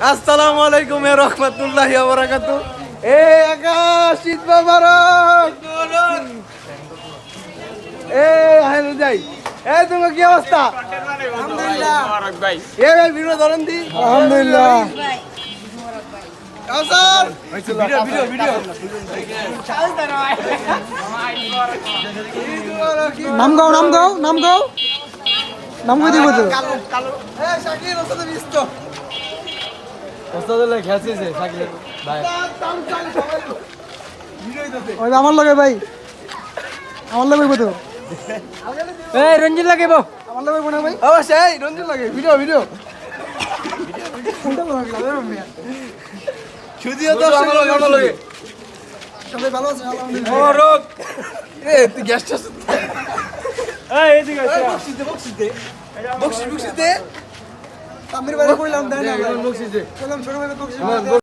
আসসালামু আলাইকুম ওয়া রাহমাতুল্লাহি ওয়া বারাকাতুহু। আকাশ ঈদ মোবারক। হাইলো যাই। তোমার কি অবস্থা? আলহামদুলিল্লাহ মোবারক ভাই। ভাই ভিডিও ধরেন দি। আলহামদুলিল্লাহ। কাউসার ভিডিও নাম গাও দিব তো। শাকিল ওস্তাদ বিস্ত। ওস্তাদ লাগে খেলছে শাকিল ভাই। ওই আমার লগে ভাই, আমার লগে তো এই রঞ্জিত লাগাইব। আমার লগে না ভাই। অবশ্যই রঞ্জন লাগে ভিডিও কোনটা লাগবে মিয়া? যদিও তো আমার লাগে সবাই ভালো আছে আলহামদুলিল্লাহ। মোবারক। তুই গ্যাসটা এই এদিকে আয়। বক্সিস দে আমির বাইরে কইলাম দেয় না ভাই। বকশিস দে। কইলাম ছোট ভাই বকশিস।